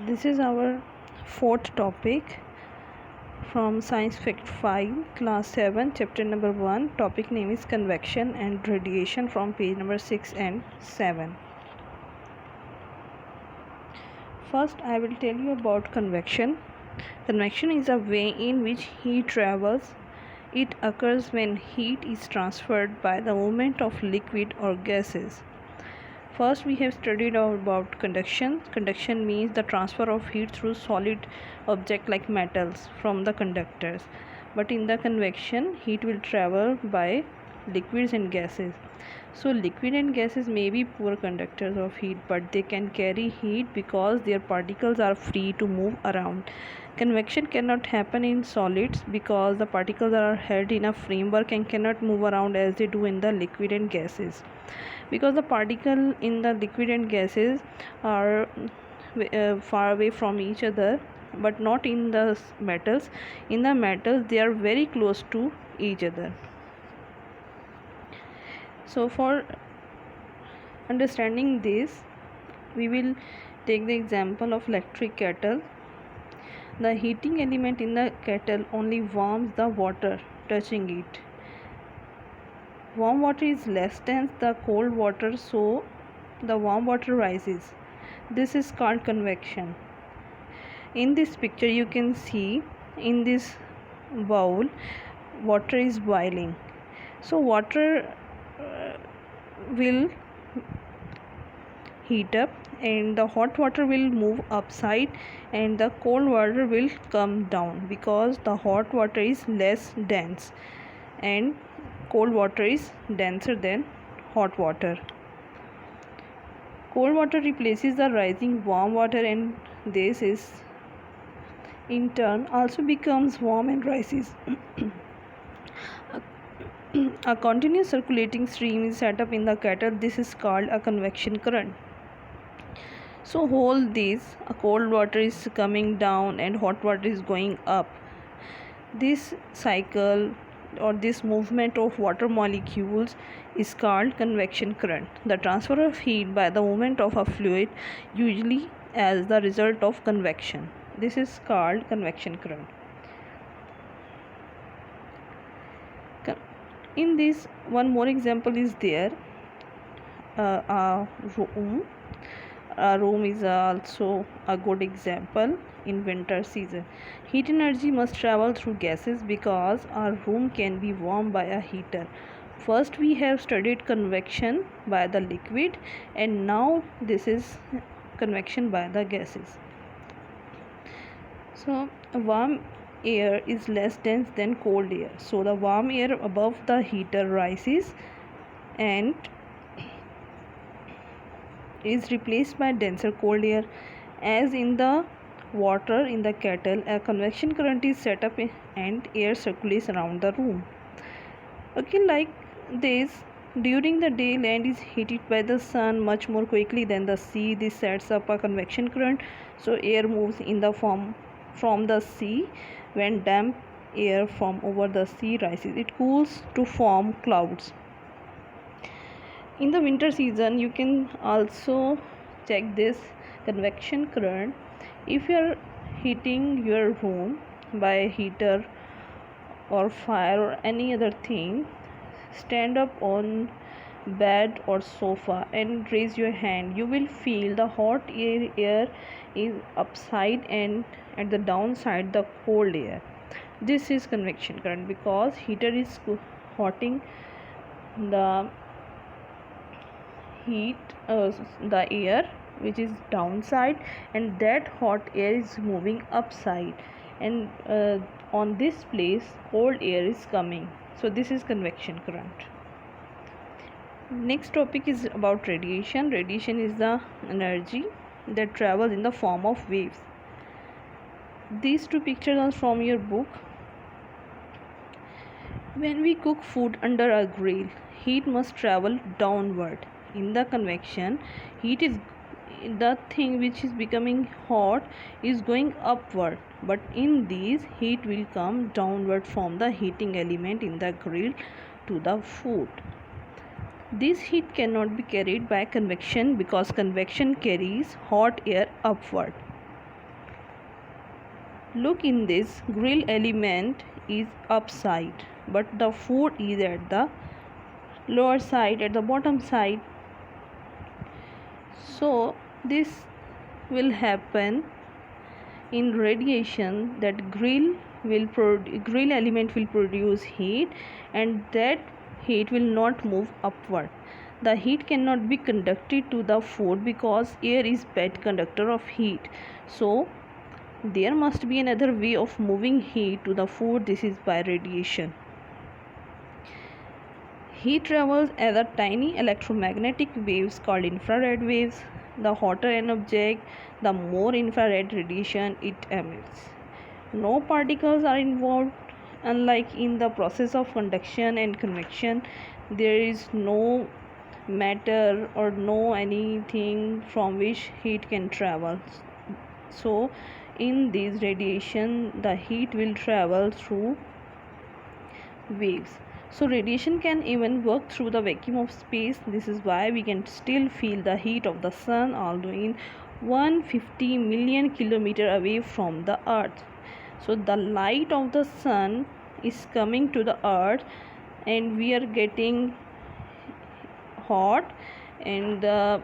This is our fourth topic from Science Fact 5, Class 7, Chapter number 1. Topic name is Convection and Radiation from page number 6 and 7. First, I will tell you about convection. Convection is a way in which heat travels. It occurs when heat is transferred by the movement of liquid or gases. First, we have studied about conduction. Conduction means the transfer of heat through solid object like metals from the conductors. But in the convection, heat will travel by liquids and gases. So liquid and gases may be poor conductors of heat, but they can carry heat because their particles are free to move around. Convection cannot happen in solids because the particles are held in a framework and cannot move around as they do in the liquid and gases. Because the particle in the liquid and gases are far away from each other, but not in the metals. In the metals, they are very close to each other. So for understanding this, we will take the example of electric kettle. The heating element in the kettle only warms the water touching it. Warm water is less dense than cold water, so the warm water rises. This is called convection. In this picture you can see in this bowl water is boiling. So water will heat up and the hot water will move upside and the cold water will come down because the hot water is less dense and cold water is denser than hot water. Cold water replaces the rising warm water and this is in turn also becomes warm and rises. A continuous circulating stream is set up in the kettle. This is called a convection current. So hold this, a cold water is coming down and hot water is going up. This cycle or this movement of water molecules is called convection current. The transfer of heat by the movement of a fluid, usually as the result of convection. This is called convection current. In this, one more example is there. A room is also a good example in winter season. Heat energy must travel through gases because our room can be warmed by a heater. First we have studied convection by the liquid and now this is convection by the gases. So warm air is less dense than cold air, so the warm air above the heater rises and is replaced by denser cold air. As in the water in the kettle, a convection current is set up and air circulates around the room. Okay, like this, during the day land is heated by the sun much more quickly than the sea. This sets up a convection current, so air moves in the form from the sea. When damp air from over the sea rises, it cools to form clouds. In the winter season you can also check this convection current. If you are heating your room by heater or fire or any other thing, stand up on bed or sofa and raise your hand. You will feel the hot air is upside and at the downside the cold air. This is convection current because heater is hotting the heat the air which is downside and that hot air is moving upside and on this place cold air is coming. So this is convection current. Next topic is about radiation. Radiation is the energy that travels in the form of waves. These two pictures are from your book. When we cook food under a grill, heat must travel downward. In the convection, heat is the thing which is becoming hot is going upward, but in these heat will come downward from the heating element in the grill to the food. This heat cannot be carried by convection because convection carries hot air upward. Look, in this grill element is upside, but the food is at the lower side, at the bottom side. So this will happen in radiation, that grill element will produce heat, and that heat will not move upward. The heat cannot be conducted to the food because air is bad conductor of heat. So there must be another way of moving heat to the food. This is by radiation. Heat travels as a tiny electromagnetic waves called infrared waves. The hotter an object, the more infrared radiation it emits. No particles are involved. Unlike in the process of conduction and convection, there is no matter or no anything from which heat can travel. So in this radiation, the heat will travel through waves. So radiation can even work through the vacuum of space. This is why we can still feel the heat of the sun although in 150 million kilometer away from the earth. So the light of the sun is coming to the earth and we are getting hot, and the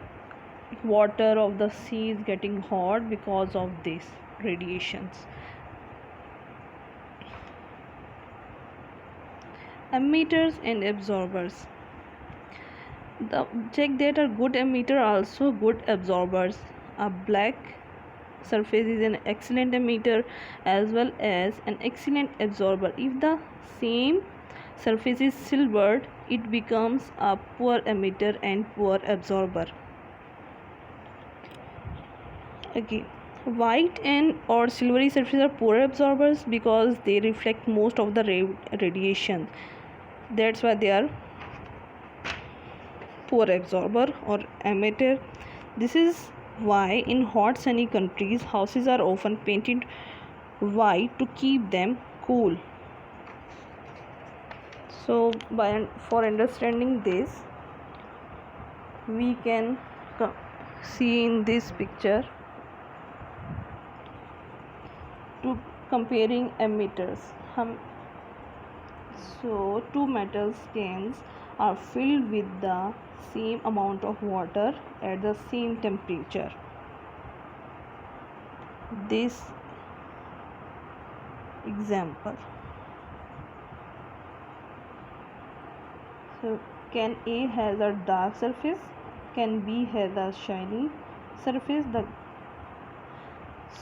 water of the sea is getting hot because of this radiations. Emitters and absorbers. The object that are good emitter are also good absorbers. A black surface is an excellent emitter as well as an excellent absorber. If the same surface is silvered, it becomes a poor emitter and poor absorber. Okay, white and or silvery surfaces are poor absorbers because they reflect most of the radiation. That's why they are poor absorber or emitter. This is why in hot sunny countries houses are often painted white to keep them cool. So for understanding this, we can see in this picture to comparing emitters. So two metal cans are filled with the same amount of water at the same temperature. This example. So can A has a dark surface, can B has a shiny surface.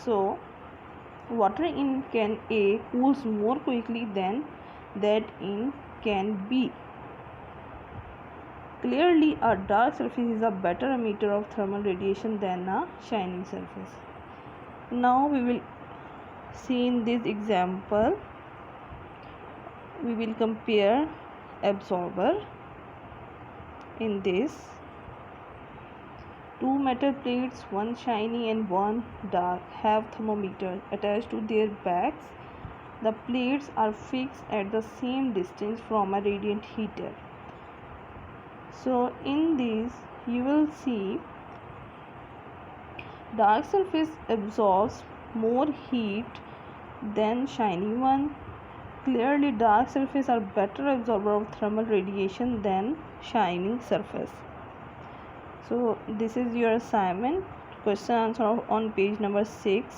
So water in can A cools more quickly than that in can B. Clearly, a dark surface is a better emitter of thermal radiation than a shiny surface. Now we will see in this example, we will compare absorber. In this, two metal plates, one shiny and one dark, have thermometers attached to their backs. The plates are fixed at the same distance from a radiant heater. So in this you will see dark surface absorbs more heat than shiny one. Clearly dark surface are better absorber of thermal radiation than shiny surface. So this is your assignment, question answer on page number 6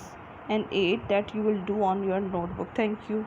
and 8 that you will do on your notebook. Thank you.